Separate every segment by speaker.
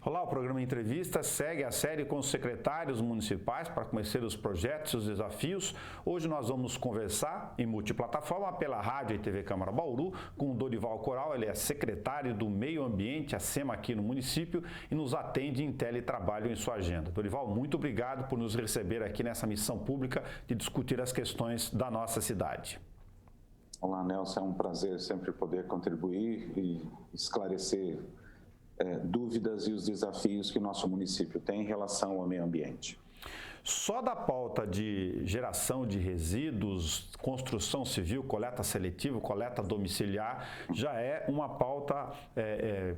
Speaker 1: Olá, o programa Entrevista segue a série com os secretários municipais para conhecer os projetos e os desafios. Hoje nós vamos conversar em multiplataforma pela Rádio e TV Câmara Bauru com o Dorival Coral. Ele é secretário do Meio Ambiente, a SEMA, aqui no município, e nos atende em teletrabalho em sua agenda. Dorival, muito obrigado por nos receber aqui nessa missão pública de discutir as questões da nossa cidade.
Speaker 2: Olá, Nelson, é um prazer sempre poder contribuir e esclarecer dúvidas e os desafios que o nosso município tem em relação ao meio ambiente.
Speaker 1: Só da pauta de geração de resíduos, construção civil, coleta seletiva, coleta domiciliar, já é uma pauta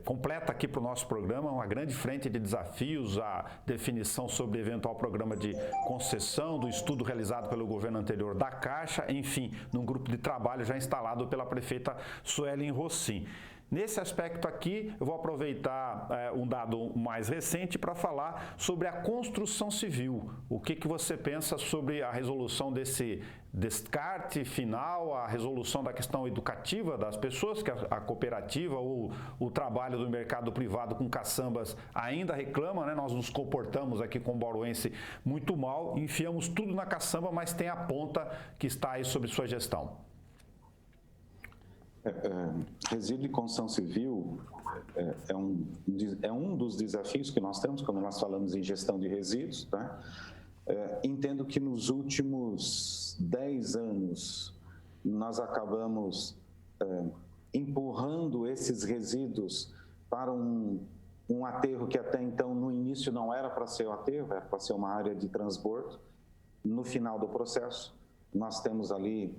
Speaker 1: completa aqui para o nosso programa, uma grande frente de desafios, a definição sobre eventual programa de concessão, do estudo realizado pelo governo anterior da Caixa, enfim, num grupo de trabalho já instalado pela prefeita Suelen Rossim. Nesse aspecto aqui, eu vou aproveitar um dado mais recente para falar sobre a construção civil. O que você pensa sobre a resolução desse descarte final, a resolução da questão educativa das pessoas, que a cooperativa ou o trabalho do mercado privado com caçambas ainda reclama, né? Nós nos comportamos aqui com o bauruense muito mal, enfiamos tudo na caçamba, mas tem a ponta que está aí sob sua gestão.
Speaker 2: Resíduo e construção civil é um dos desafios que nós temos quando nós falamos em gestão de resíduos, tá? Entendo que nos últimos 10 anos nós acabamos empurrando esses resíduos para um aterro que até então no início não era para ser o aterro, era para ser uma área de transbordo. No final do processo nós temos ali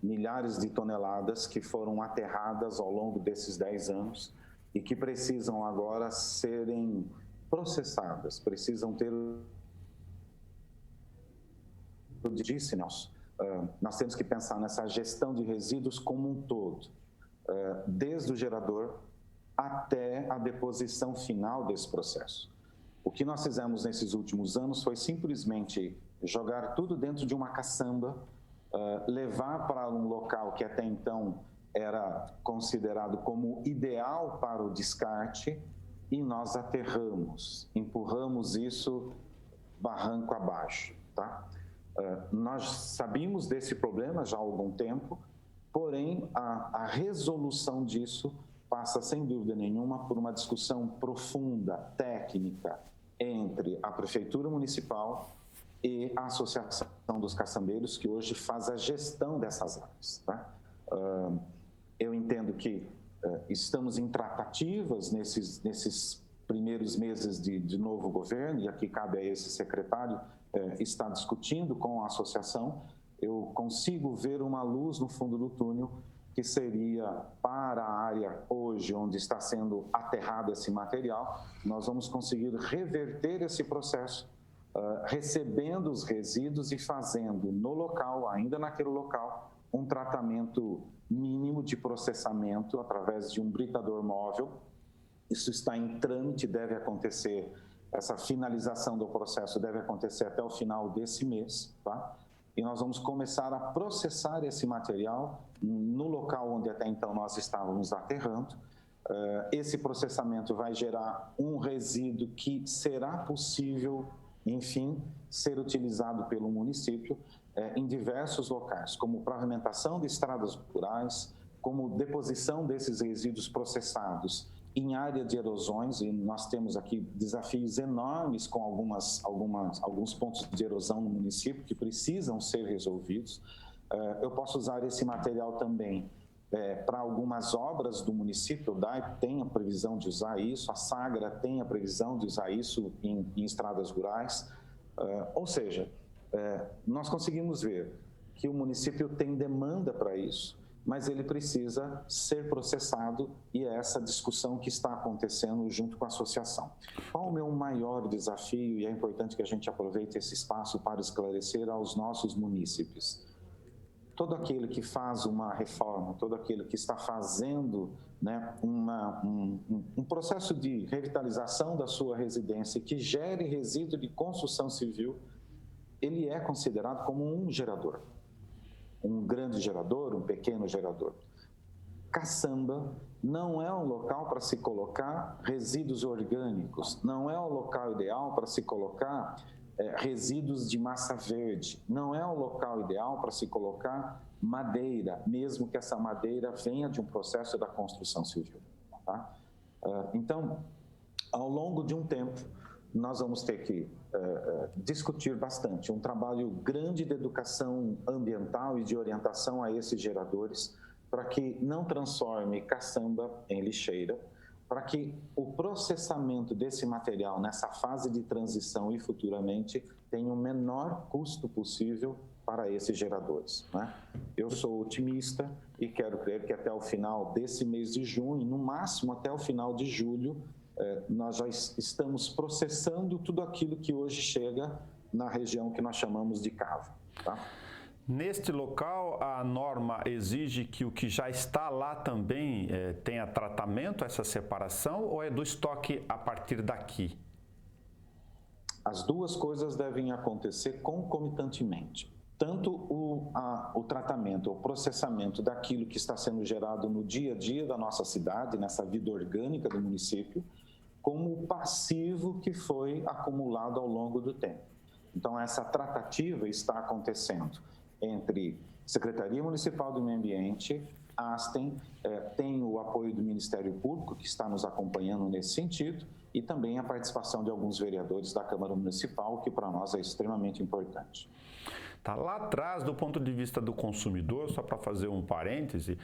Speaker 2: milhares de toneladas que foram aterradas ao longo desses 10 anos e que precisam agora serem processadas, precisam ter... Eu disse, Nelson, nós temos que pensar nessa gestão de resíduos como um todo, desde o gerador até a deposição final desse processo. O que nós fizemos nesses últimos anos foi simplesmente jogar tudo dentro de uma caçamba, levar para um local que até então era considerado como ideal para o descarte e nós aterramos, empurramos isso barranco abaixo, tá? Nós sabíamos desse problema já há algum tempo, porém a resolução disso passa sem dúvida nenhuma por uma discussão profunda, técnica, entre a Prefeitura Municipal e a Associação dos Caçambeiros, que hoje faz a gestão dessas áreas, tá? Eu entendo que estamos em tratativas nesses primeiros meses de novo governo, e aqui cabe a esse secretário estar discutindo com a associação. Eu consigo ver uma luz no fundo do túnel, que seria para a área hoje onde está sendo aterrado esse material, nós vamos conseguir reverter esse processo, recebendo os resíduos e fazendo no local, ainda naquele local, um tratamento mínimo de processamento através de um britador móvel. Isso está em trâmite, deve acontecer, essa finalização do processo deve acontecer até o final desse mês, tá? E nós vamos começar a processar esse material no local onde até então nós estávamos aterrando. Esse processamento vai gerar um resíduo que será possível, enfim, ser utilizado pelo município em diversos locais, como pavimentação de estradas rurais, como deposição desses resíduos processados em área de erosões, e nós temos aqui desafios enormes com alguns pontos de erosão no município que precisam ser resolvidos. Eu posso usar esse material também para algumas obras do município. O DAI tem a previsão de usar isso, a Sagra tem a previsão de usar isso em estradas rurais. Ou seja, nós conseguimos ver que o município tem demanda para isso, mas ele precisa ser processado, e é essa discussão que está acontecendo junto com a associação. Qual o meu maior desafio, e é importante que a gente aproveite esse espaço para esclarecer aos nossos munícipes? Todo aquele que faz uma reforma, todo aquele que está fazendo, né, um processo de revitalização da sua residência que gere resíduo de construção civil, ele é considerado como um gerador. Um grande gerador, um pequeno gerador. caçamba não é um local para se colocar resíduos orgânicos, não é o local ideal para se colocar resíduos de massa verde, não é o local ideal para se colocar madeira, mesmo que essa madeira venha de um processo da construção civil. Tá? Então, ao longo de um tempo, nós vamos ter que discutir bastante um trabalho grande de educação ambiental e de orientação a esses geradores, para que não transforme caçamba em lixeira, para que o processamento desse material nessa fase de transição e futuramente tenha o menor custo possível para esses geradores. Né? Eu sou otimista e quero crer que até o final desse mês de junho, no máximo até o final de julho, nós já estamos processando tudo aquilo que hoje chega na região que nós chamamos de cava. Tá?
Speaker 1: Neste local, a norma exige que o que já está lá também tenha tratamento, essa separação, ou é do estoque a partir daqui?
Speaker 2: As duas coisas devem acontecer concomitantemente. Tanto o tratamento, o processamento daquilo que está sendo gerado no dia a dia da nossa cidade, nessa vida orgânica do município, como o passivo que foi acumulado ao longo do tempo. Então, essa tratativa está acontecendo entre Secretaria Municipal do Meio Ambiente, ASTEM, tem o apoio do Ministério Público, que está nos acompanhando nesse sentido, e também a participação de alguns vereadores da Câmara Municipal, que para nós é extremamente importante.
Speaker 1: Tá lá atrás, do ponto de vista do consumidor, só para fazer um parêntese,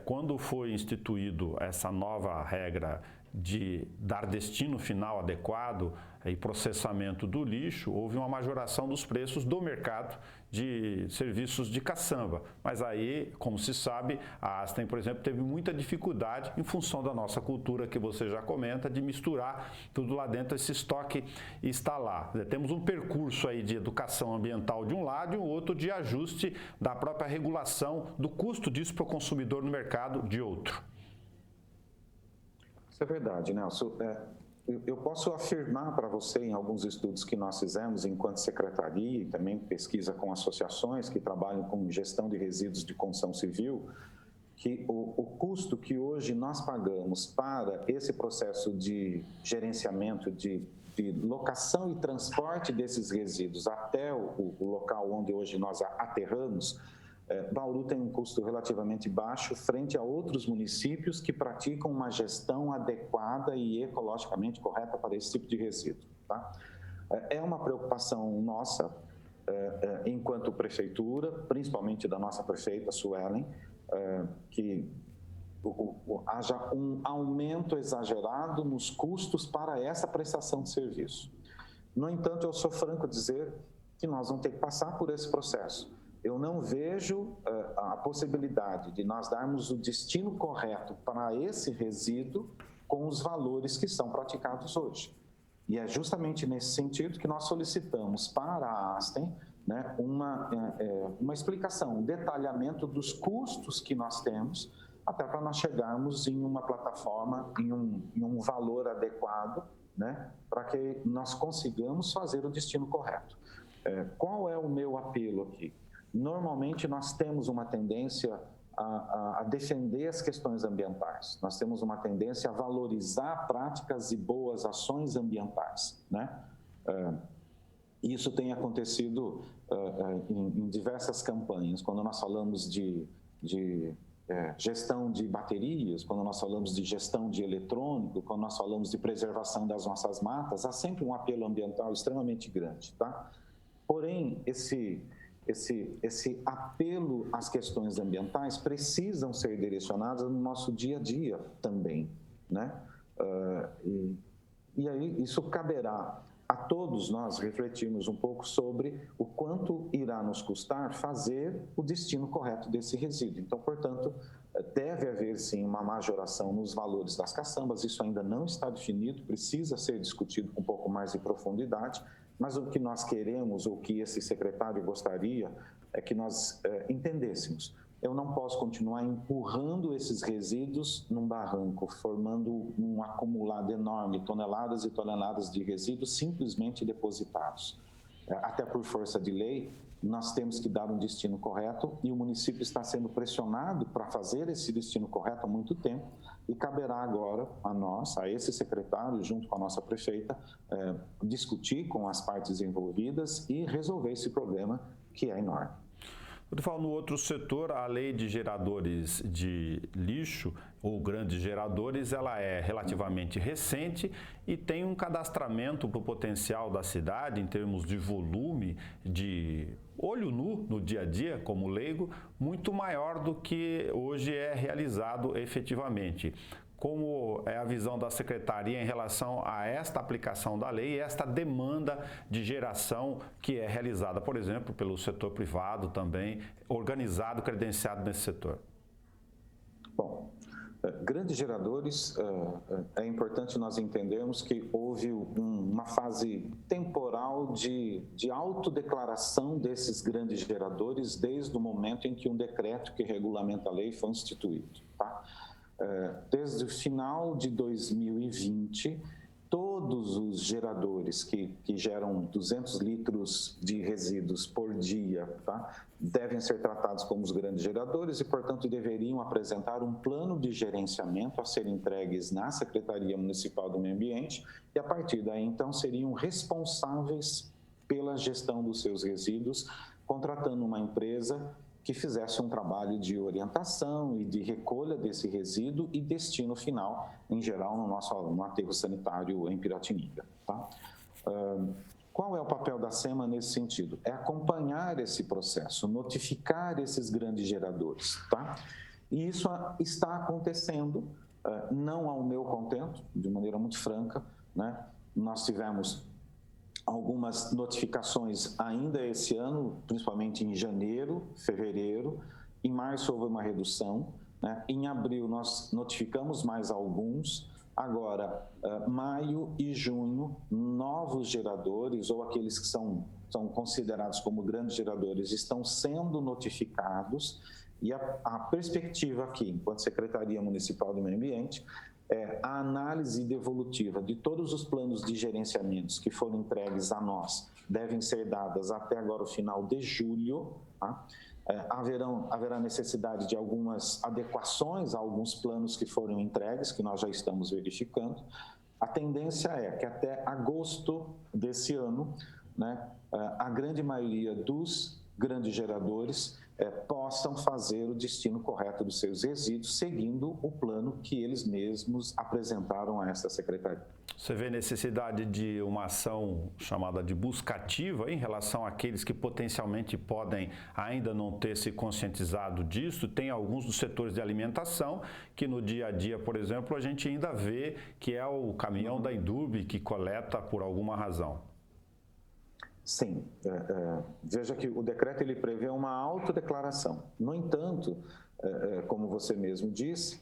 Speaker 1: quando foi instituído essa nova regra de dar destino final adequado e processamento do lixo, houve uma majoração dos preços do mercado de serviços de caçamba. Mas aí, como se sabe, a ASTEM, por exemplo, teve muita dificuldade em função da nossa cultura, que você já comenta, de misturar tudo lá dentro, esse estoque está lá. Temos um percurso aí de educação ambiental de um lado e um outro de ajuste da própria regulação do custo disso para o consumidor no mercado de outro.
Speaker 2: Isso é verdade, Nelson. Eu posso afirmar para você, em alguns estudos que nós fizemos enquanto secretaria e também pesquisa com associações que trabalham com gestão de resíduos de construção civil, que o custo que hoje nós pagamos para esse processo de gerenciamento, de locação e transporte desses resíduos até o local onde hoje nós aterramos, Bauru tem um custo relativamente baixo frente a outros municípios que praticam uma gestão adequada e ecologicamente correta para esse tipo de resíduo. Tá? É uma preocupação nossa, enquanto prefeitura, principalmente da nossa prefeita, Suelen, que haja um aumento exagerado nos custos para essa prestação de serviço. No entanto, eu sou franco a dizer que nós vamos ter que passar por esse processo. Eu não vejo a possibilidade de nós darmos o destino correto para esse resíduo com os valores que são praticados hoje. E é justamente nesse sentido que nós solicitamos para a ASTEM, né, uma explicação, um detalhamento dos custos que nós temos, até para nós chegarmos em uma plataforma, em um valor adequado, né, para que nós consigamos fazer o destino correto. Qual é o meu apelo aqui? Normalmente, nós temos uma tendência a defender as questões ambientais. Nós temos uma tendência a valorizar práticas e boas ações ambientais, né? Isso tem acontecido em diversas campanhas. Quando nós falamos de gestão de baterias, quando nós falamos de gestão de eletrônico, quando nós falamos de preservação das nossas matas, há sempre um apelo ambiental extremamente grande, tá? Porém, esse apelo às questões ambientais precisam ser direcionadas no nosso dia a dia também, né? E aí isso caberá a todos nós refletirmos um pouco sobre o quanto irá nos custar fazer o destino correto desse resíduo. Então, portanto, deve haver sim uma majoração nos valores das caçambas, isso ainda não está definido, precisa ser discutido com um pouco mais de profundidade. Mas o que nós queremos, ou que esse secretário gostaria, é que nós entendêssemos. Eu não posso continuar empurrando esses resíduos num barranco, formando um acumulado enorme, toneladas e toneladas de resíduos simplesmente depositados. Até por força de lei, nós temos que dar um destino correto e o município está sendo pressionado para fazer esse destino correto há muito tempo e caberá agora a nós, a esse secretário, junto com a nossa prefeita, discutir com as partes envolvidas e resolver esse problema que é enorme.
Speaker 1: No outro setor, a lei de geradores de lixo ou grandes geradores, ela é relativamente recente e tem um cadastramento para o potencial da cidade em termos de volume, de olho nu no dia a dia, como leigo, muito maior do que hoje é realizado efetivamente. Como é a visão da Secretaria em relação a esta aplicação da lei e esta demanda de geração que é realizada, por exemplo, pelo setor privado também, organizado, credenciado nesse setor?
Speaker 2: Bom, grandes geradores, é importante nós entendermos que houve uma fase temporal de autodeclaração desses grandes geradores desde o momento em que um decreto que regulamenta a lei foi instituído, tá? Desde o final de 2020, todos os geradores que geram 200 litros de resíduos por dia, tá, devem ser tratados como os grandes geradores e, portanto, deveriam apresentar um plano de gerenciamento a ser entregues na Secretaria Municipal do Meio Ambiente e, a partir daí, então, seriam responsáveis pela gestão dos seus resíduos, contratando uma empresa que fizesse um trabalho de orientação e de recolha desse resíduo e destino final, em geral, no aterro sanitário em Piratininga. Tá? Qual é o papel da SEMA nesse sentido? É acompanhar esse processo, notificar esses grandes geradores. Tá? E isso está acontecendo, não ao meu contento, de maneira muito franca, né? Nós tivemos algumas notificações ainda esse ano, principalmente em janeiro, fevereiro. Em março houve uma redução, né? Em abril nós notificamos mais alguns. Agora, maio e junho, novos geradores ou aqueles que são considerados como grandes geradores estão sendo notificados e a perspectiva aqui, enquanto Secretaria Municipal do Meio Ambiente, a análise devolutiva de todos os planos de gerenciamentos que foram entregues a nós devem ser dadas até agora o final de julho. Tá? Haverá necessidade de algumas adequações a alguns planos que foram entregues, que nós já estamos verificando. A tendência é que até agosto desse ano, né, a grande maioria dos grandes geradores possam fazer o destino correto dos seus resíduos, seguindo o plano que eles mesmos apresentaram a essa secretaria.
Speaker 1: Você vê necessidade de uma ação chamada de busca ativa em relação àqueles que potencialmente podem ainda não ter se conscientizado disso? Tem alguns dos setores de alimentação que no dia a dia, por exemplo, a gente ainda vê que é o caminhão da Endurbe que coleta por alguma razão.
Speaker 2: Sim, veja que o decreto ele prevê uma autodeclaração. No entanto, como você mesmo disse,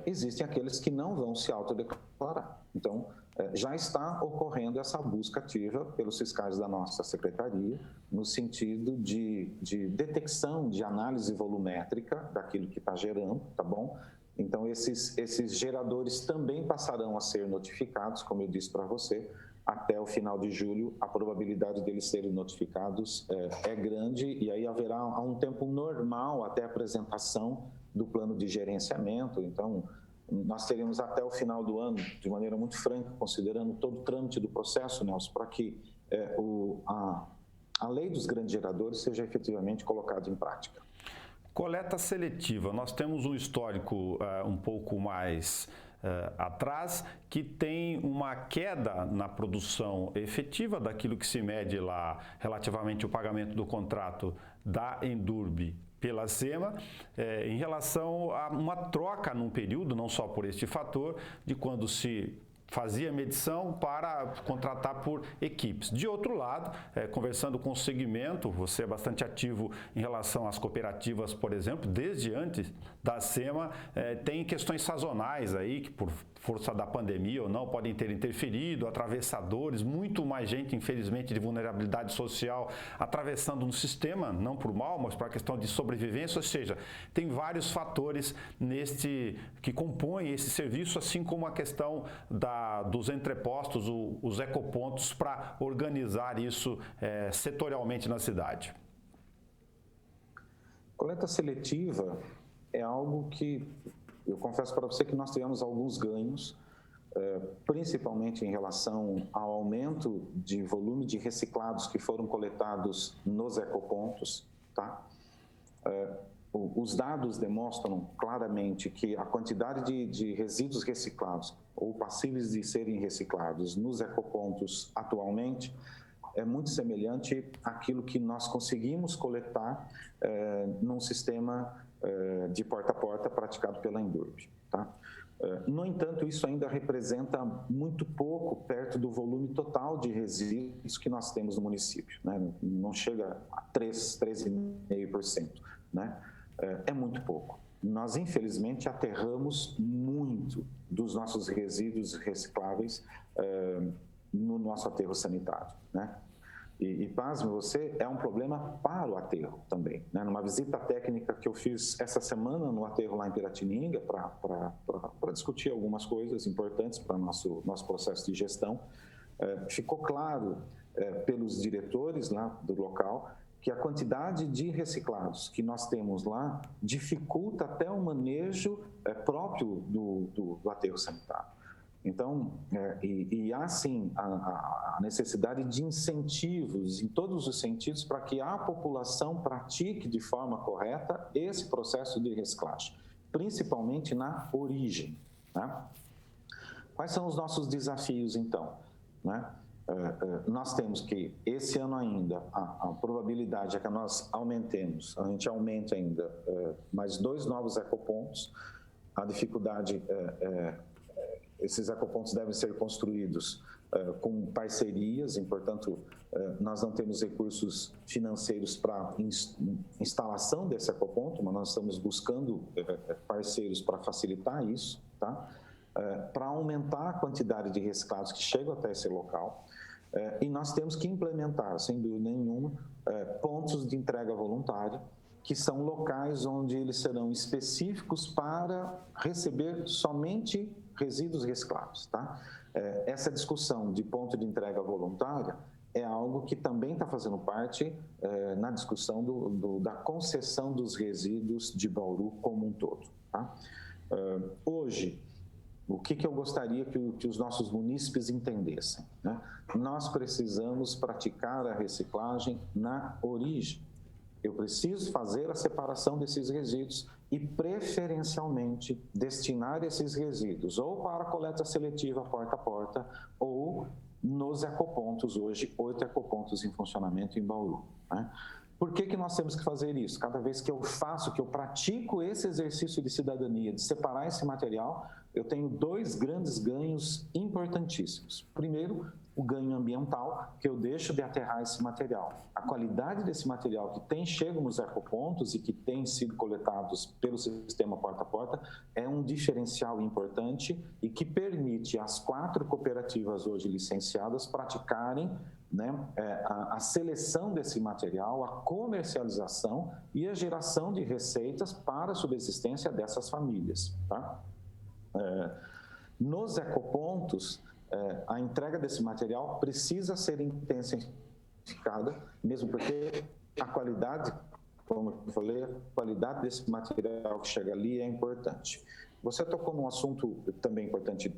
Speaker 2: existem aqueles que não vão se autodeclarar. Então, já está ocorrendo essa busca ativa pelos fiscais da nossa secretaria, no sentido de detecção, de análise volumétrica daquilo que está gerando, tá bom? Então, esses geradores também passarão a ser notificados, como eu disse para você. Até o final de julho, a probabilidade deles serem notificados é grande e aí haverá um tempo normal até a apresentação do plano de gerenciamento. Então, nós teremos até o final do ano, de maneira muito franca, considerando todo o trâmite do processo, Nelson, para que a lei dos grandes geradores seja efetivamente colocada em prática.
Speaker 1: Coleta seletiva, nós temos um histórico um pouco mais atrás, que tem uma queda na produção efetiva daquilo que se mede lá relativamente ao pagamento do contrato da Endurbe pela SEMA, em relação a uma troca num período, não só por este fator, de quando se fazia medição para contratar por equipes. De outro lado, conversando com o segmento, você é bastante ativo em relação às cooperativas, por exemplo, desde antes da SEMA, tem questões sazonais aí, que por força da pandemia ou não, podem ter interferido, atravessadores, muito mais gente, infelizmente, de vulnerabilidade social atravessando no sistema, não por mal, mas para a questão de sobrevivência, ou seja, tem vários fatores que compõem esse serviço, assim como a questão dos entrepostos, os ecopontos, para organizar isso setorialmente na cidade.
Speaker 2: Coleta seletiva é algo que, eu confesso para você que nós tivemos alguns ganhos, principalmente em relação ao aumento de volume de reciclados que foram coletados nos ecopontos, tá? Os dados demonstram claramente que a quantidade de resíduos reciclados ou passíveis de serem reciclados nos ecopontos atualmente é muito semelhante àquilo que nós conseguimos coletar num sistema de porta a porta praticado pela Endurb, tá? No entanto, isso ainda representa muito pouco perto do volume total de resíduos que nós temos no município, né? Não chega a 13,5%, né? É muito pouco. Nós, infelizmente, aterramos muito dos nossos resíduos recicláveis no nosso aterro sanitário, né? E pasme você, é um problema para o aterro também, né? Numa visita técnica que eu fiz essa semana no aterro lá em Piratininga, para discutir algumas coisas importantes para o nosso processo de gestão, ficou claro pelos diretores lá do local que a quantidade de reciclados que nós temos lá dificulta até o manejo próprio do aterro sanitário. Então, há sim a necessidade de incentivos em todos os sentidos para que a população pratique de forma correta esse processo de reciclagem, principalmente na origem, né? Quais são os nossos desafios, então, né? Nós temos que, esse ano ainda, a probabilidade é que nós aumentemos, a gente aumente ainda mais 2 novos ecopontos. A dificuldade esses ecopontos devem ser construídos com parcerias, e, portanto, nós não temos recursos financeiros para instalação desse ecoponto, mas nós estamos buscando parceiros para facilitar isso, tá? Para aumentar a quantidade de reciclados que chegam até esse local. E nós temos que implementar, sem dúvida nenhuma, pontos de entrega voluntária, que são locais onde eles serão específicos para receber somente resíduos reciclados, tá? Essa discussão de ponto de entrega voluntária é algo que também está fazendo parte na discussão da concessão dos resíduos de Bauru como um todo, tá? Hoje, o que eu gostaria que os nossos munícipes entendessem, né? Nós precisamos praticar a reciclagem na origem. Eu preciso fazer a separação desses resíduos e, preferencialmente, destinar esses resíduos ou para a coleta seletiva porta a porta ou nos ecopontos, hoje 8 ecopontos em funcionamento em Bauru, né? Por que nós temos que fazer isso? Cada vez que eu pratico esse exercício de cidadania, de separar esse material, eu tenho 2 grandes ganhos importantíssimos. Primeiro, o ganho ambiental, que eu deixo de aterrar esse material. A qualidade desse material que chega nos ecopontos e que tem sido coletados pelo sistema porta a porta é um diferencial importante e que permite às 4 cooperativas hoje licenciadas praticarem, né, a seleção desse material, a comercialização e a geração de receitas para a subsistência dessas famílias, tá? Nos ecopontos, a entrega desse material precisa ser intensificada, mesmo porque a qualidade, como eu falei, a qualidade desse material que chega ali é importante. Você tocou num assunto também importante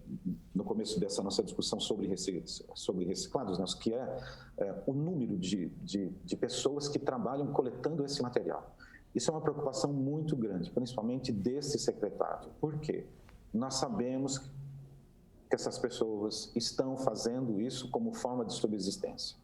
Speaker 2: no começo dessa nossa discussão sobre reciclados, né, que é o número de pessoas que trabalham coletando esse material. Isso é uma preocupação muito grande, principalmente desse secretário. Por quê? Nós sabemos que essas pessoas estão fazendo isso como forma de subsistência.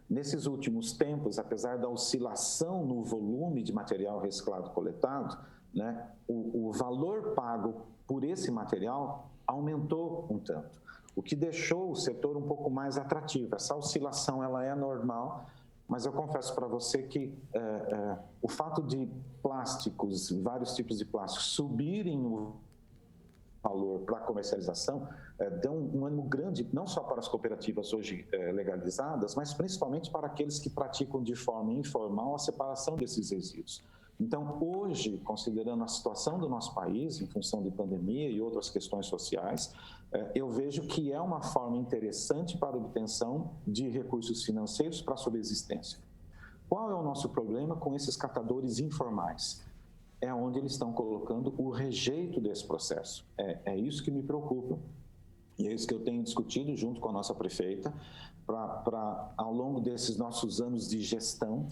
Speaker 2: Nesses últimos tempos, apesar da oscilação no volume de material reciclado coletado, né, o valor pago por esse material aumentou um tanto, o que deixou o setor um pouco mais atrativo. Essa oscilação ela é normal, mas eu confesso para você que o fato de plásticos, vários tipos de plásticos, subirem o valor para a comercialização, deu um ânimo grande, não só para as cooperativas hoje legalizadas, mas principalmente para aqueles que praticam de forma informal a separação desses resíduos. Então, hoje, considerando a situação do nosso país, em função de pandemia e outras questões sociais, eu vejo que é uma forma interessante para a obtenção de recursos financeiros para a subsistência. Qual é o nosso problema com esses catadores informais? É onde eles estão colocando o rejeito desse processo. É isso que me preocupa e é isso que eu tenho discutido junto com a nossa prefeita para ao longo desses nossos anos de gestão,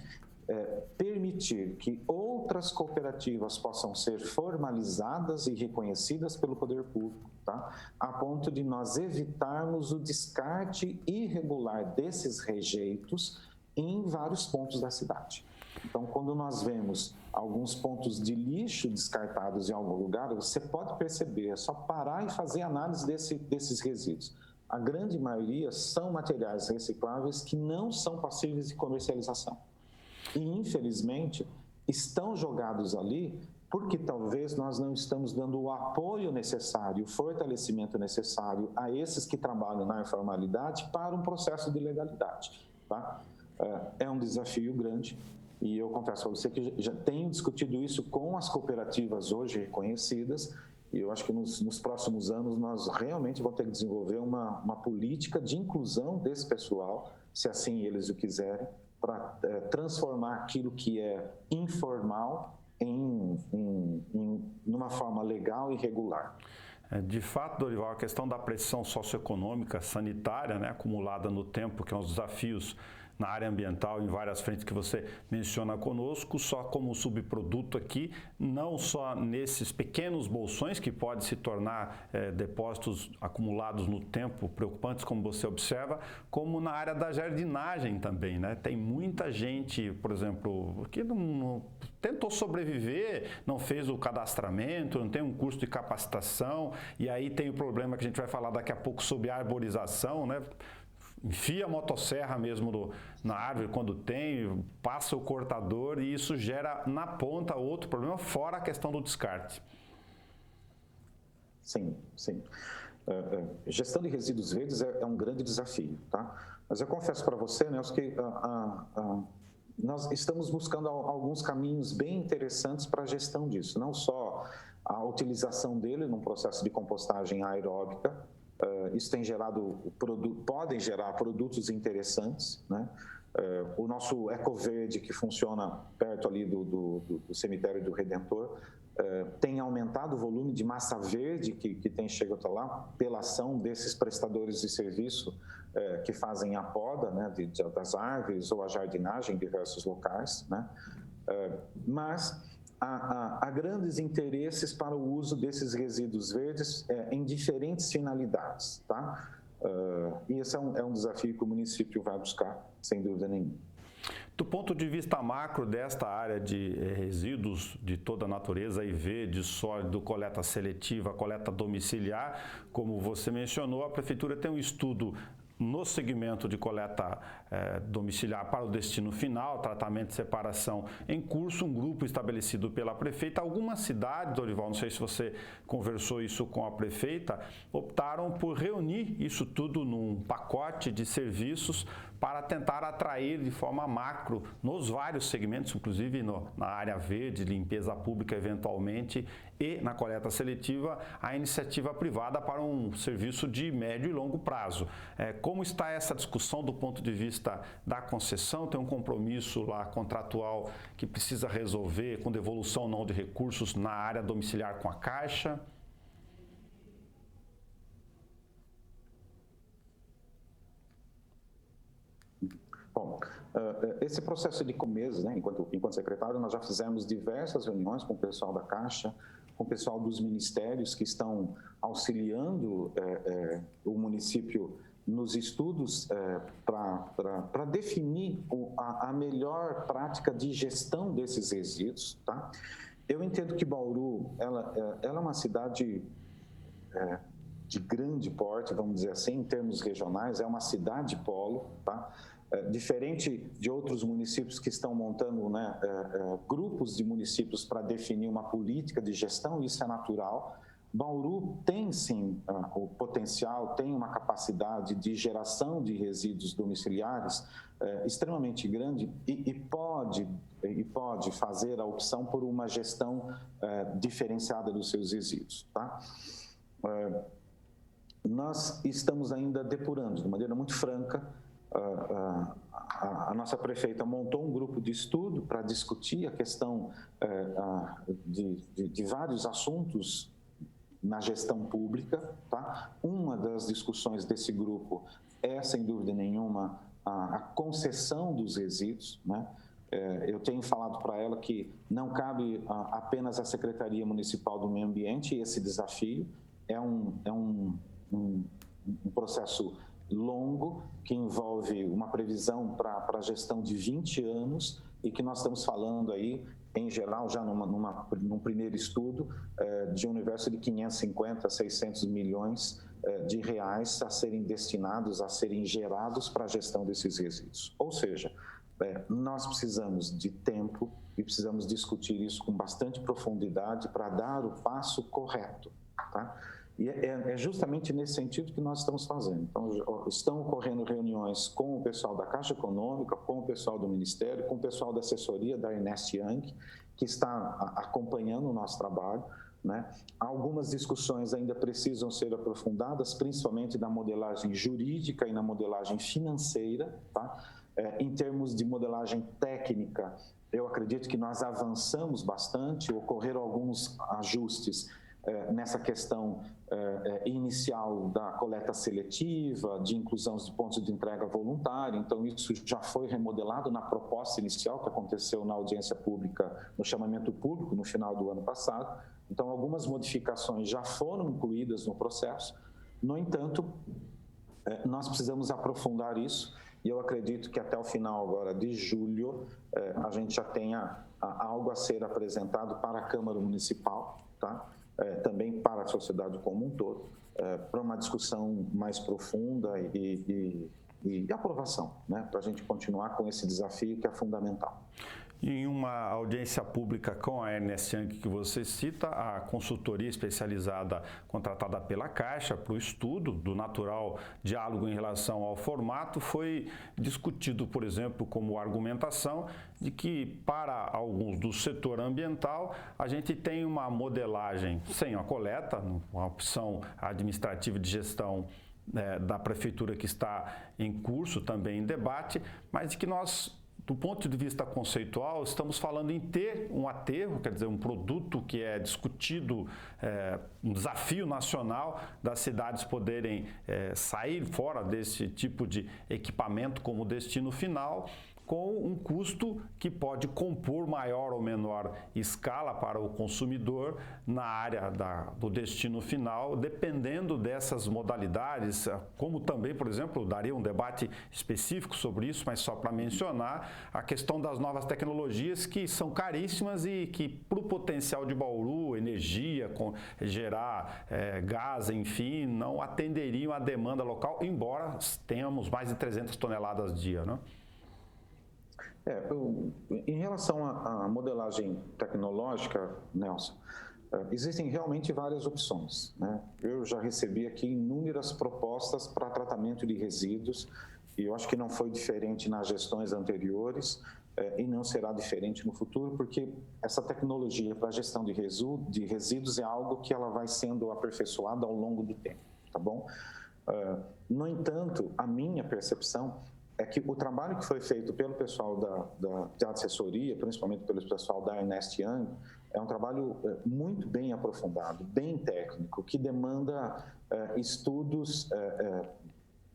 Speaker 2: permitir que outras cooperativas possam ser formalizadas e reconhecidas pelo poder público, tá? A ponto de nós evitarmos o descarte irregular desses rejeitos em vários pontos da cidade. Então, quando nós vemos alguns pontos de lixo descartados em algum lugar, você pode perceber, é só parar e fazer análise desses resíduos. A grande maioria são materiais recicláveis que não são passíveis de comercialização. E, infelizmente, estão jogados ali porque talvez nós não estamos dando o apoio necessário, o fortalecimento necessário a esses que trabalham na informalidade para um processo de legalidade, tá? É um desafio grande e eu confesso a você que já tenho discutido isso com as cooperativas hoje reconhecidas e eu acho que nos próximos anos nós realmente vamos ter que desenvolver uma política de inclusão desse pessoal, se assim eles o quiserem, para transformar aquilo que é informal numa forma legal e regular.
Speaker 1: De fato, Dorival, a questão da pressão socioeconômica, sanitária, né, acumulada no tempo, que é um dos desafios na área ambiental, em várias frentes que você menciona conosco, só como subproduto aqui, não só nesses pequenos bolsões que podem se tornar depósitos acumulados no tempo, preocupantes como você observa, como na área da jardinagem também, né? Tem muita gente, por exemplo, que não tentou sobreviver, não fez o cadastramento, não tem um curso de capacitação, e aí tem o problema que a gente vai falar daqui a pouco sobre a arborização, né? Enfia a motosserra mesmo na árvore quando tem, passa o cortador e isso gera na ponta outro problema, fora a questão do descarte.
Speaker 2: Sim, sim. Gestão de resíduos verdes é um grande desafio, tá? Mas eu confesso para você, Nelson, que nós estamos buscando alguns caminhos bem interessantes para a gestão disso, não só a utilização dele num processo de compostagem aeróbica. Isso tem podem gerar produtos interessantes, né? O nosso Ecoverde, que funciona perto ali do cemitério do Redentor, tem aumentado o volume de massa verde que tem chegado lá pela ação desses prestadores de serviço que fazem a poda, né, das árvores ou a jardinagem em diversos locais, né? Mas há grandes interesses para o uso desses resíduos verdes em diferentes finalidades, tá? E esse é um desafio que o município vai buscar, sem dúvida nenhuma.
Speaker 1: Do ponto de vista macro desta área de resíduos de toda a natureza, IV, de sólido, coleta seletiva, coleta domiciliar, como você mencionou, a Prefeitura tem um estudo no segmento de coleta domiciliar para o destino final, tratamento e separação em curso, um grupo estabelecido pela prefeita. Algumas cidades, Dorival, não sei se você conversou isso com a prefeita, optaram por reunir isso tudo num pacote de serviços para tentar atrair de forma macro nos vários segmentos, inclusive na área verde, limpeza pública eventualmente, e na coleta seletiva, a iniciativa privada para um serviço de médio e longo prazo. Como está essa discussão do ponto de vista da concessão? Tem um compromisso lá contratual que precisa resolver com devolução ou não de recursos na área domiciliar com a Caixa?
Speaker 2: Bom, esse processo de começo, né, enquanto secretário, nós já fizemos diversas reuniões com o pessoal da Caixa, com o pessoal dos ministérios que estão auxiliando o município nos estudos para definir a melhor prática de gestão desses resíduos, tá? Eu entendo que Bauru, ela é uma cidade de grande porte, vamos dizer assim, em termos regionais, é uma cidade polo, tá? Diferente de outros municípios que estão montando, né, grupos de municípios para definir uma política de gestão, isso é natural. Bauru tem, sim, o potencial, tem uma capacidade de geração de resíduos domiciliares extremamente grande e pode fazer a opção por uma gestão diferenciada dos seus resíduos, tá? Nós estamos ainda depurando, de maneira muito franca, a nossa prefeita montou um grupo de estudo para discutir a questão de vários assuntos na gestão pública, tá? Uma das discussões desse grupo é, sem dúvida nenhuma, a concessão dos resíduos, né? Eu tenho falado para ela que não cabe apenas à Secretaria Municipal do Meio Ambiente esse desafio, é um processo longo que envolve uma previsão para a gestão de 20 anos e que nós estamos falando aí, em geral, já num primeiro estudo, de um universo de 550 a 600 milhões de reais a serem destinados, a serem gerados para a gestão desses resíduos. Ou seja, nós precisamos de tempo e precisamos discutir isso com bastante profundidade para dar o passo correto, tá? E é justamente nesse sentido que nós estamos fazendo. Então, estão ocorrendo reuniões com o pessoal da Caixa Econômica, com o pessoal do Ministério, com o pessoal da assessoria da Ernest Young, que está acompanhando o nosso trabalho, né? Algumas discussões ainda precisam ser aprofundadas, principalmente na modelagem jurídica e na modelagem financeira, tá? Em termos de modelagem técnica, eu acredito que nós avançamos bastante, ocorreram alguns ajustes nessa questão inicial da coleta seletiva, de inclusão de pontos de entrega voluntária. Então, isso já foi remodelado na proposta inicial que aconteceu na audiência pública, no chamamento público, no final do ano passado. Então, algumas modificações já foram incluídas no processo. No entanto, nós precisamos aprofundar isso e eu acredito que até o final agora de julho a gente já tenha algo a ser apresentado para a Câmara Municipal, tá? Também para a sociedade como um todo, para uma discussão mais profunda e aprovação, né? Para a gente continuar com esse desafio que é fundamental.
Speaker 1: Em uma audiência pública com a Ernest Young que você cita, a consultoria especializada contratada pela Caixa para o estudo do natural diálogo em relação ao formato foi discutido, por exemplo, como argumentação de que para alguns do setor ambiental a gente tem uma modelagem sem a coleta, uma opção administrativa de gestão da prefeitura que está em curso, também em debate, mas de que nós, do ponto de vista conceitual, estamos falando em ter um aterro, quer dizer, um produto que é discutido, um desafio nacional das cidades poderem sair fora desse tipo de equipamento como destino final, com um custo que pode compor maior ou menor escala para o consumidor na área do destino final, dependendo dessas modalidades, como também, por exemplo, daria um debate específico sobre isso, mas só para mencionar a questão das novas tecnologias que são caríssimas e que, para o potencial de Bauru, energia, gerar gás, enfim, não atenderiam à demanda local, embora tenhamos mais de 300 toneladas dia, né?
Speaker 2: Em relação à modelagem tecnológica, Nelson, existem realmente várias opções, né? Eu já recebi aqui inúmeras propostas para tratamento de resíduos e eu acho que não foi diferente nas gestões anteriores e não será diferente no futuro, porque essa tecnologia para a gestão de resíduos é algo que ela vai sendo aperfeiçoada ao longo do tempo, tá bom? No entanto, a minha percepção é que o trabalho que foi feito pelo pessoal da assessoria, principalmente pelo pessoal da Ernest Young, é um trabalho muito bem aprofundado, bem técnico, que demanda estudos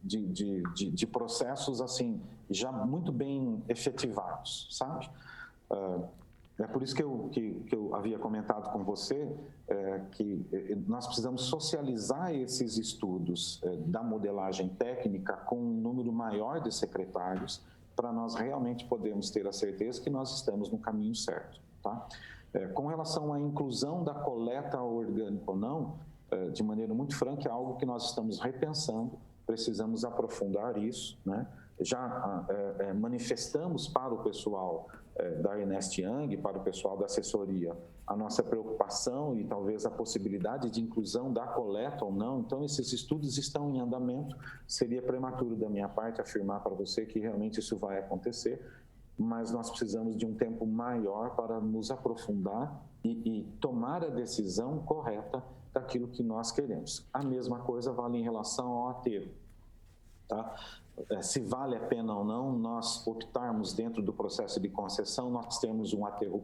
Speaker 2: de processos assim já muito bem efetivados, sabe? É por isso que eu havia comentado com você que nós precisamos socializar esses estudos da modelagem técnica com um número maior de secretários para nós realmente podermos ter a certeza que nós estamos no caminho certo, tá? Com relação à inclusão da coleta orgânica ou não, de maneira muito franca, é algo que nós estamos repensando, precisamos aprofundar isso, né? Já manifestamos para o pessoal da Ernest Young, para o pessoal da assessoria, a nossa preocupação e talvez a possibilidade de inclusão da coleta ou não. Então, esses estudos estão em andamento. Seria prematuro da minha parte afirmar para você que realmente isso vai acontecer, mas nós precisamos de um tempo maior para nos aprofundar e tomar a decisão correta daquilo que nós queremos. A mesma coisa vale em relação ao aterro. tá? Se vale a pena ou não nós optarmos dentro do processo de concessão, nós temos um aterro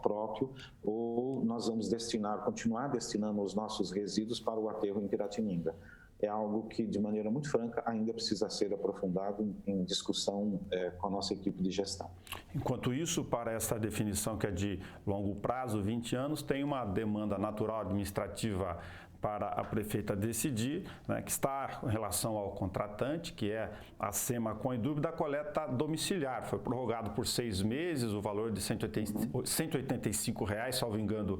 Speaker 2: próprio ou nós vamos continuar destinando os nossos resíduos para o aterro em Piratininga. É algo que, de maneira muito franca, ainda precisa ser aprofundado em discussão com a nossa equipe de gestão.
Speaker 1: Enquanto isso, para essa definição que é de longo prazo, 20 anos, tem uma demanda natural administrativa para a prefeita decidir, né, que está em relação ao contratante, que é a SEMA com a Indub, da coleta domiciliar. Foi prorrogado por 6 meses, o valor de R$ 185, salvo engano,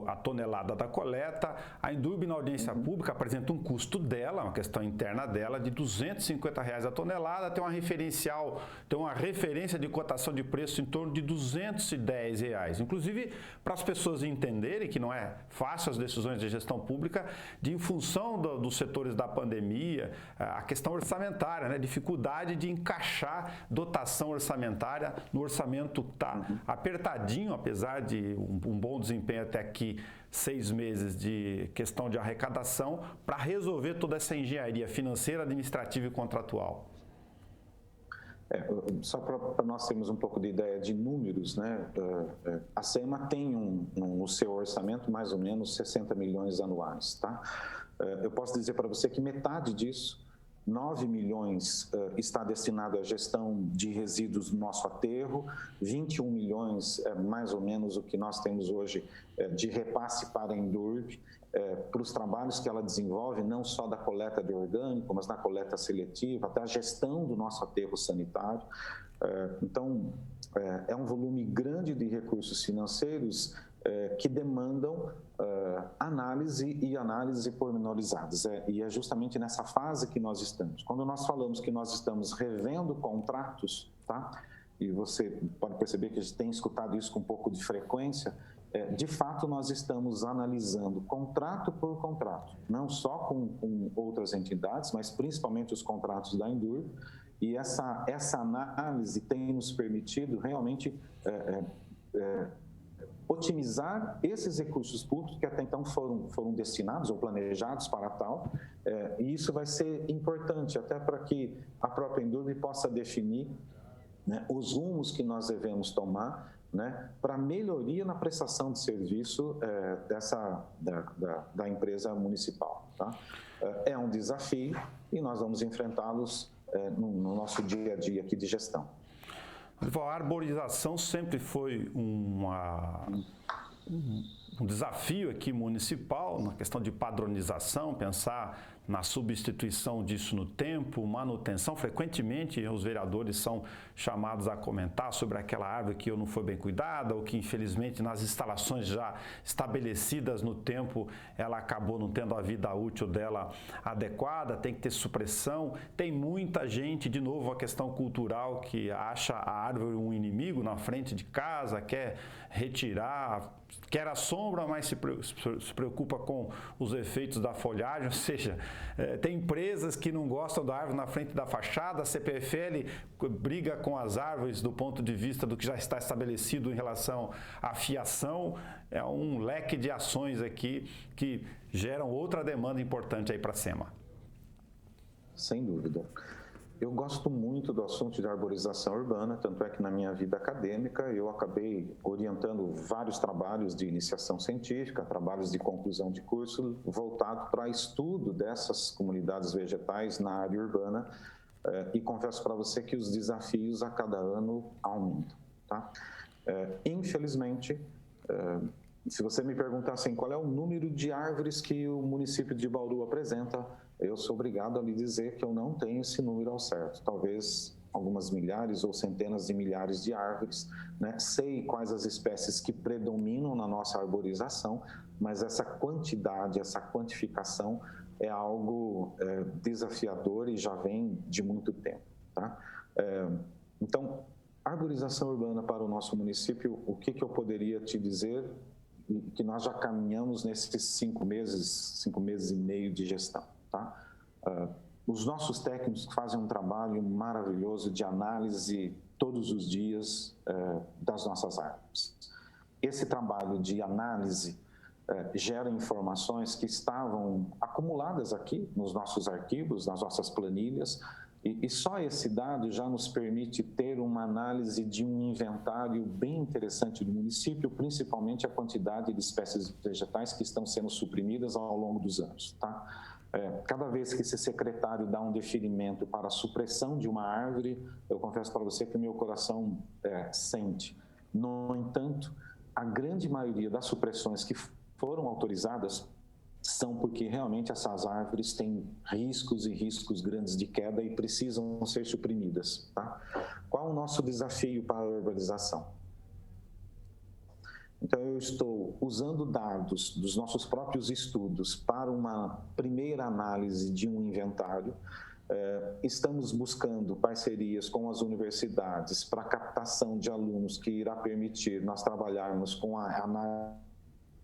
Speaker 1: a tonelada da coleta. A Indub, na audiência pública, apresenta um custo dela, uma questão interna dela, de R$ 250 a tonelada, tem uma referência de cotação de preço em torno de R$ 210. Inclusive, para as pessoas entenderem que não é fácil as decisões de gestão pública, em função dos setores da pandemia, a questão orçamentária, né? Dificuldade de encaixar dotação orçamentária no orçamento está apertadinho, apesar de um bom desempenho até aqui, 6 meses de questão de arrecadação, para resolver toda essa engenharia financeira, administrativa e contratual.
Speaker 2: Só para nós termos um pouco de ideia de números, né? A SEMA tem no seu orçamento mais ou menos 60 milhões anuais. Tá? Eu posso dizer para você que metade disso, 9 milhões, está destinado à gestão de resíduos no nosso aterro, 21 milhões é mais ou menos o que nós temos hoje de repasse para a Indurb, para os trabalhos que ela desenvolve, não só da coleta de orgânico, mas na coleta seletiva, até a gestão do nosso aterro sanitário. Então, é um volume grande de recursos financeiros que demandam análise e análise pormenorizadas. E é justamente nessa fase que nós estamos. Quando nós falamos que nós estamos revendo contratos, tá? E você pode perceber que a gente tem escutado isso com um pouco de frequência, de fato, nós estamos analisando contrato por contrato, não só com outras entidades, mas principalmente os contratos da Indurb, e essa análise tem nos permitido realmente otimizar esses recursos públicos que até então foram destinados ou planejados para tal, e isso vai ser importante até para que a própria Indurb possa definir, né, os rumos que nós devemos tomar, né, para melhoria na prestação de serviço da empresa municipal. Tá? É um desafio e nós vamos enfrentá-los no nosso dia a dia aqui de gestão.
Speaker 1: A arborização sempre foi um desafio aqui municipal, na questão de padronização, pensar na substituição disso no tempo, manutenção. Frequentemente os vereadores são chamados a comentar sobre aquela árvore que não foi bem cuidada ou que infelizmente nas instalações já estabelecidas no tempo ela acabou não tendo a vida útil dela adequada, tem que ter supressão. Tem muita gente, de novo a questão cultural, que acha a árvore um inimigo na frente de casa, quer retirar, quer a sombra, mas se preocupa com os efeitos da folhagem, ou seja, tem empresas que não gostam da árvore na frente da fachada, a CPFL briga com as árvores do ponto de vista do que já está estabelecido em relação à fiação. É um leque de ações aqui que geram outra demanda importante aí para a SEMA.
Speaker 2: Sem dúvida. Eu gosto muito do assunto de arborização urbana, tanto é que na minha vida acadêmica eu acabei orientando vários trabalhos de iniciação científica, trabalhos de conclusão de curso voltado para estudo dessas comunidades vegetais na área urbana, e confesso para você que os desafios a cada ano aumentam. Tá? Infelizmente, se você me perguntar assim, qual é o número de árvores que o município de Bauru apresenta, eu sou obrigado a lhe dizer que eu não tenho esse número ao certo. Talvez algumas milhares ou centenas de milhares de árvores, né? Sei quais as espécies que predominam na nossa arborização, mas essa quantidade, essa quantificação é algo desafiador e já vem de muito tempo. Tá? Então, arborização urbana para o nosso município, o que eu poderia te dizer que nós já caminhamos nesses 5 meses e meio de gestão. Tá? Os nossos técnicos fazem um trabalho maravilhoso de análise todos os dias das nossas árvores. Esse trabalho de análise gera informações que estavam acumuladas aqui nos nossos arquivos, nas nossas planilhas, E só esse dado já nos permite ter uma análise de um inventário bem interessante do município, principalmente a quantidade de espécies vegetais que estão sendo suprimidas ao longo dos anos, tá? Cada vez que esse secretário dá um deferimento para a supressão de uma árvore, eu confesso para você que o meu coração sente. No entanto, a grande maioria das supressões que foram autorizadas são porque realmente essas árvores têm riscos e riscos grandes de queda e precisam ser suprimidas, tá? Qual o nosso desafio para a urbanização? Então, eu estou usando dados dos nossos próprios estudos para uma primeira análise de um inventário. Estamos buscando parcerias com as universidades para captação de alunos que irá permitir nós trabalharmos com a análise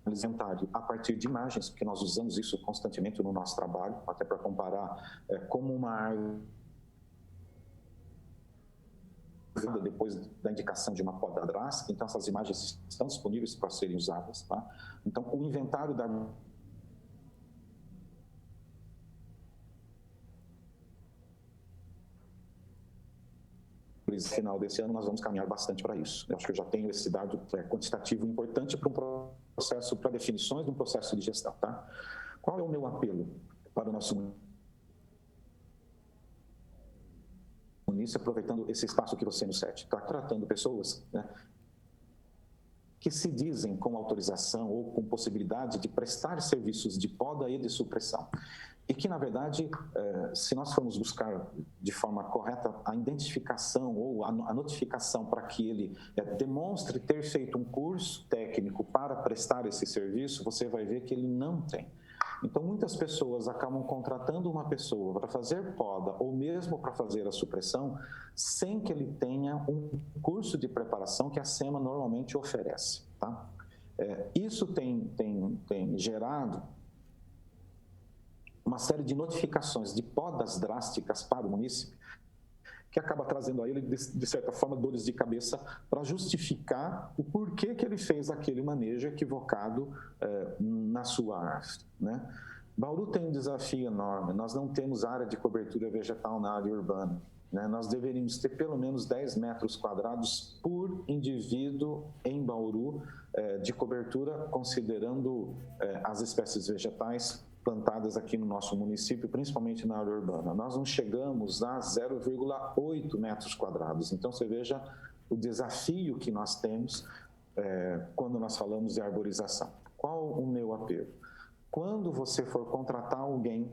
Speaker 2: inventário a partir de imagens, porque nós usamos isso constantemente no nosso trabalho, até para comparar como uma árvore, depois da indicação de uma poda drástica. Então essas imagens estão disponíveis para serem usadas, tá? Então o inventário da final desse ano nós vamos caminhar bastante para isso. Eu acho que eu já tenho esse dado quantitativo importante para um processo, para definições de um processo de gestão, tá? Qual é o meu apelo para o nosso município, aproveitando esse espaço que você nos cede? Está tratando pessoas, né, que se dizem com autorização ou com possibilidade de prestar serviços de poda e de supressão. E que, na verdade, se nós formos buscar de forma correta a identificação ou a notificação para que ele demonstre ter feito um curso técnico para prestar esse serviço, você vai ver que ele não tem. Então, muitas pessoas acabam contratando uma pessoa para fazer poda ou mesmo para fazer a supressão sem que ele tenha um curso de preparação que a SEMA normalmente oferece, tá? Isso tem gerado uma série de notificações de podas drásticas para o município, que acaba trazendo a ele, de certa forma, dores de cabeça para justificar o porquê que ele fez aquele manejo equivocado na sua árvore, né? Bauru tem um desafio enorme, nós não temos área de cobertura vegetal na área urbana, né? Nós deveríamos ter pelo menos 10 metros quadrados por indivíduo em Bauru de cobertura, considerando as espécies vegetais plantadas aqui no nosso município, principalmente na área urbana. Nós não chegamos a 0,8 metros quadrados. Então, você veja o desafio que nós temos quando nós falamos de arborização. Qual o meu apelo? Quando você for contratar alguém,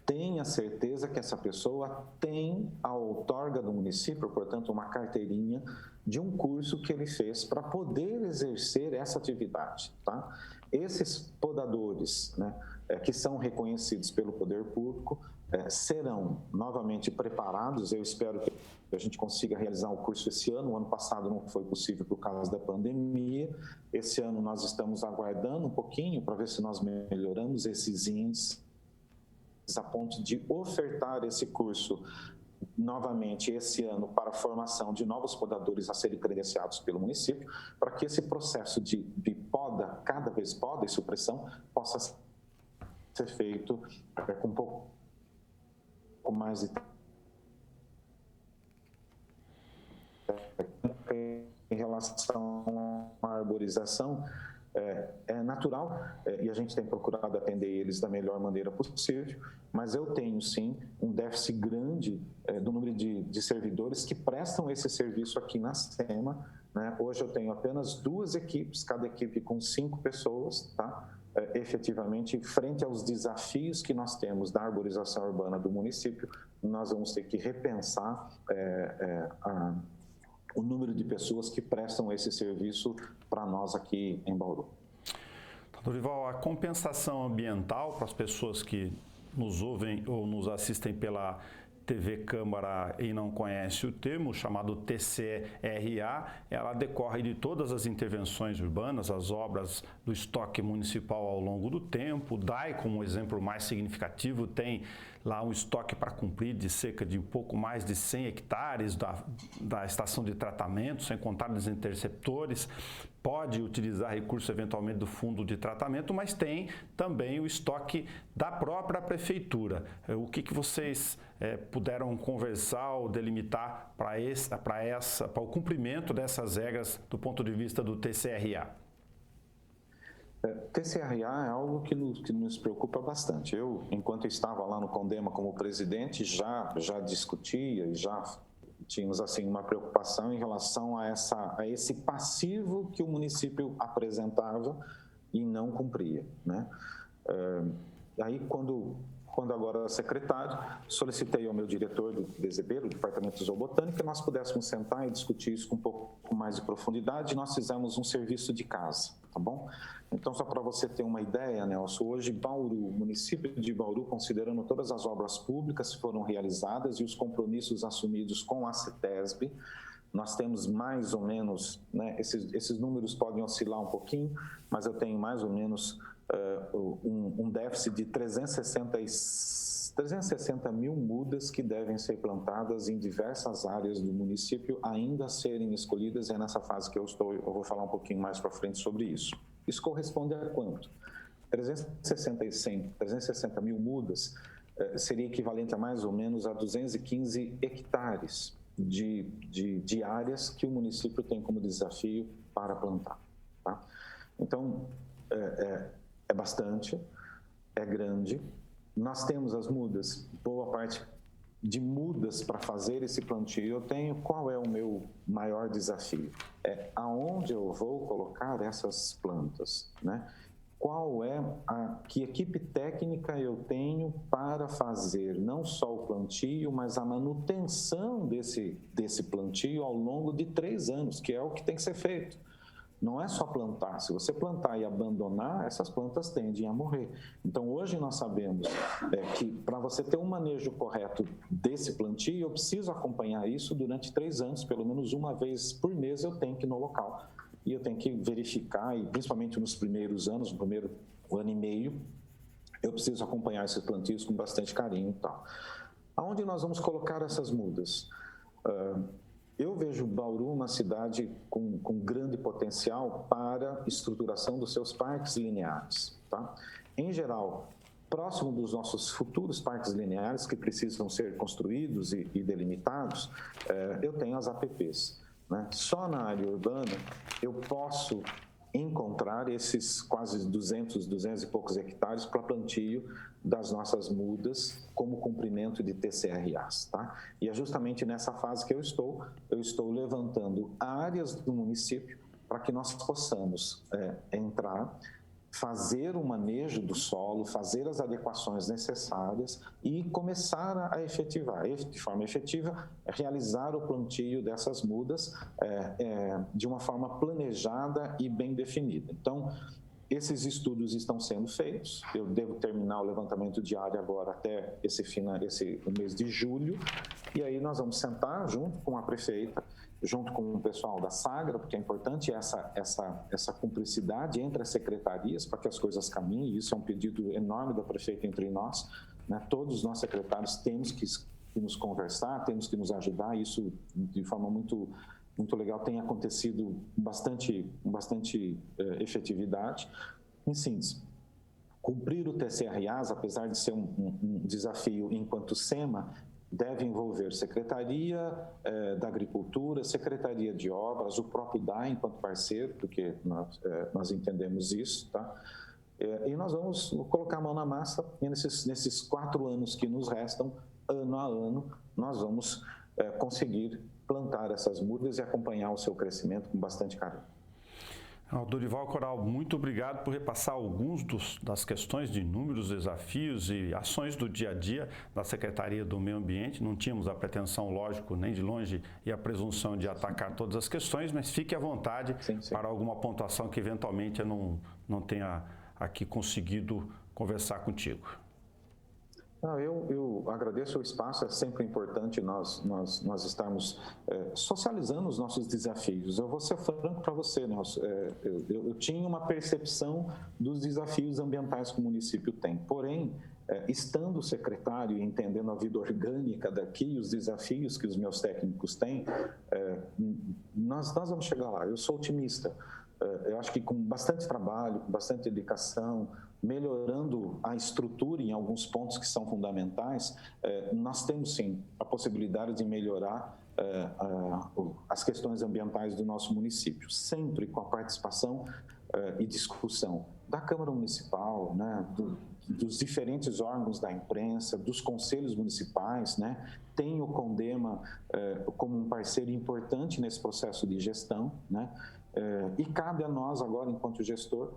Speaker 2: tenha certeza que essa pessoa tem a outorga do município, portanto, uma carteirinha de um curso que ele fez para poder exercer essa atividade, tá? Esses podadores, né, que são reconhecidos pelo poder público, serão novamente preparados. Eu espero que a gente consiga realizar o curso esse ano. O ano passado não foi possível por causa da pandemia. Esse ano nós estamos aguardando um pouquinho para ver se nós melhoramos esses índices a ponto de ofertar esse curso novamente esse ano para a formação de novos podadores a serem credenciados pelo município, para que esse processo de poda, cada vez poda e supressão, possa ser feito com um pouco mais de em relação à arborização. É natural e a gente tem procurado atender eles da melhor maneira possível, mas eu tenho sim um déficit grande do número de servidores que prestam esse serviço aqui na SEMA, né? Hoje eu tenho apenas 2 equipes, cada equipe com 5 pessoas, tá? Efetivamente, frente aos desafios que nós temos da arborização urbana do município, nós vamos ter que repensar o número de pessoas que prestam esse serviço para nós aqui em Bauru.
Speaker 1: Dorival, a compensação ambiental para as pessoas que nos ouvem ou nos assistem pela TV Câmara e não conhece o termo, chamado TCRA, ela decorre de todas as intervenções urbanas, as obras do estoque municipal ao longo do tempo. O DAI, como exemplo mais significativo, tem lá um estoque para cumprir de cerca de um pouco mais de 100 hectares da estação de tratamento, sem contar os interceptores. Pode utilizar recurso eventualmente do fundo de tratamento, mas tem também o estoque da própria prefeitura. O que vocês puderam conversar ou delimitar para o cumprimento dessas regras do ponto de vista do TCRA?
Speaker 2: TCRA é algo que nos preocupa bastante. Eu, enquanto estava lá no CONDEMA como presidente, já discutia e já tínhamos assim uma preocupação em relação a esse passivo que o município apresentava e não cumpria, né? Aí, quando agora secretário, solicitei ao meu diretor do DZB, do Departamento de Zoobotânica, que nós pudéssemos sentar e discutir isso com um pouco mais de profundidade, e nós fizemos um serviço de casa, tá bom? Então, só para você ter uma ideia, Nelson, hoje Bauru, o município de Bauru, considerando todas as obras públicas que foram realizadas e os compromissos assumidos com a CETESB, nós temos mais ou menos, né, esses números podem oscilar um pouquinho, mas eu tenho mais ou menos um déficit de 360 mil mudas que devem ser plantadas em diversas áreas do município, ainda a serem escolhidas. É nessa fase que eu vou falar um pouquinho mais para frente sobre isso. Isso corresponde a quanto? 360 mil mudas seria equivalente a mais ou menos a 215 hectares de áreas que o município tem como desafio para plantar, tá? Então, é bastante, é grande. Nós temos as mudas, boa parte de mudas para fazer esse plantio. Eu tenho, qual é o meu maior desafio? É aonde eu vou colocar essas plantas, né? Que equipe técnica eu tenho para fazer não só o plantio, mas a manutenção desse plantio ao longo de 3 anos, que é o que tem que ser feito. Não é só plantar. Se você plantar e abandonar, essas plantas tendem a morrer. Então, hoje nós sabemos que para você ter um manejo correto desse plantio, eu preciso acompanhar isso durante 3 anos, pelo menos uma vez por mês eu tenho que ir no local. E eu tenho que verificar, e principalmente nos primeiros anos, no primeiro ano e meio, eu preciso acompanhar esses plantios com bastante carinho e tal. Aonde nós vamos colocar essas mudas? Eu vejo Bauru uma cidade com grande potencial para estruturação dos seus parques lineares, tá? Em geral, próximo dos nossos futuros parques lineares que precisam ser construídos e delimitados, eu tenho as APPs, né? Só na área urbana eu posso encontrar esses quase 200 e poucos hectares para plantio das nossas mudas como cumprimento de TCRAs, tá? E é justamente nessa fase que eu estou levantando áreas do município para que nós possamos entrar, fazer o manejo do solo, fazer as adequações necessárias e começar a efetivar, de forma efetiva, realizar o plantio dessas mudas de uma forma planejada e bem definida. Então, esses estudos estão sendo feitos. Eu devo terminar o levantamento de área agora até o mês de julho, e aí nós vamos sentar junto com a prefeita, junto com o pessoal da Sagra, porque é importante essa cumplicidade entre as secretarias para que as coisas caminhem. Isso é um pedido enorme da prefeita entre nós, né? Todos nós secretários temos que nos conversar, temos que nos ajudar. Isso, de forma muito legal, tem acontecido bastante efetividade. Em síntese, cumprir o TCRAs, apesar de ser um desafio enquanto SEMA, deve envolver Secretaria da Agricultura, Secretaria de Obras, o próprio DAE enquanto parceiro, porque nós entendemos isso, tá? E nós vamos colocar a mão na massa e nesses 4 anos que nos restam, ano a ano, nós vamos conseguir plantar essas mudas e acompanhar o seu crescimento com bastante carinho.
Speaker 1: Dorival Coral, muito obrigado por repassar alguns das questões de inúmeros desafios e ações do dia a dia da Secretaria do Meio Ambiente. Não tínhamos a pretensão, lógico, nem de longe, e a presunção de atacar todas as questões, mas fique à vontade sim. Para alguma pontuação que eventualmente eu não tenha aqui conseguido conversar contigo.
Speaker 2: Eu agradeço o espaço, é sempre importante nós estarmos socializando os nossos desafios. Eu vou ser franco para você, Nelson, eu tinha uma percepção dos desafios ambientais que o município tem, porém, estando secretário e entendendo a vida orgânica daqui, os desafios que os meus técnicos têm, nós vamos chegar lá. Eu sou otimista. Eu acho que com bastante trabalho, com bastante dedicação, melhorando a estrutura em alguns pontos que são fundamentais, nós temos sim a possibilidade de melhorar as questões ambientais do nosso município, sempre com a participação e discussão da Câmara Municipal, né, dos diferentes órgãos da imprensa, dos conselhos municipais, né, tem o Condema como um parceiro importante nesse processo de gestão, né, e cabe a nós agora, enquanto gestor,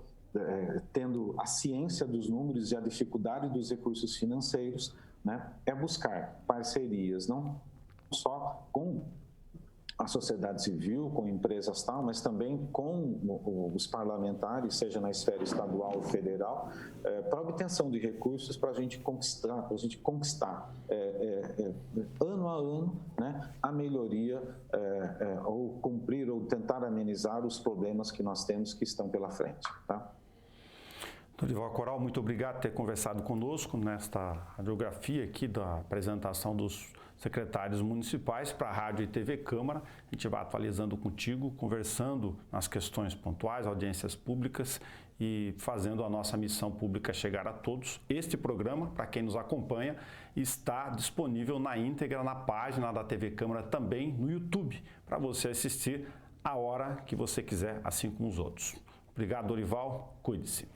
Speaker 2: tendo a ciência dos números e a dificuldade dos recursos financeiros, né, buscar parcerias, não só com a sociedade civil, com empresas tal, mas também com os parlamentares, seja na esfera estadual ou federal, para obtenção de recursos para a gente conquistar ano a ano, né, a melhoria ou cumprir ou tentar amenizar os problemas que nós temos que estão pela frente, tá?
Speaker 1: Dorival Coral, muito obrigado por ter conversado conosco nesta radiografia aqui da apresentação dos secretários municipais para a Rádio e TV Câmara. A gente vai atualizando contigo, conversando nas questões pontuais, audiências públicas e fazendo a nossa missão pública chegar a todos. Este programa, para quem nos acompanha, está disponível na íntegra na página da TV Câmara, também no YouTube, para você assistir a hora que você quiser, assim como os outros. Obrigado, Dorival. Cuide-se.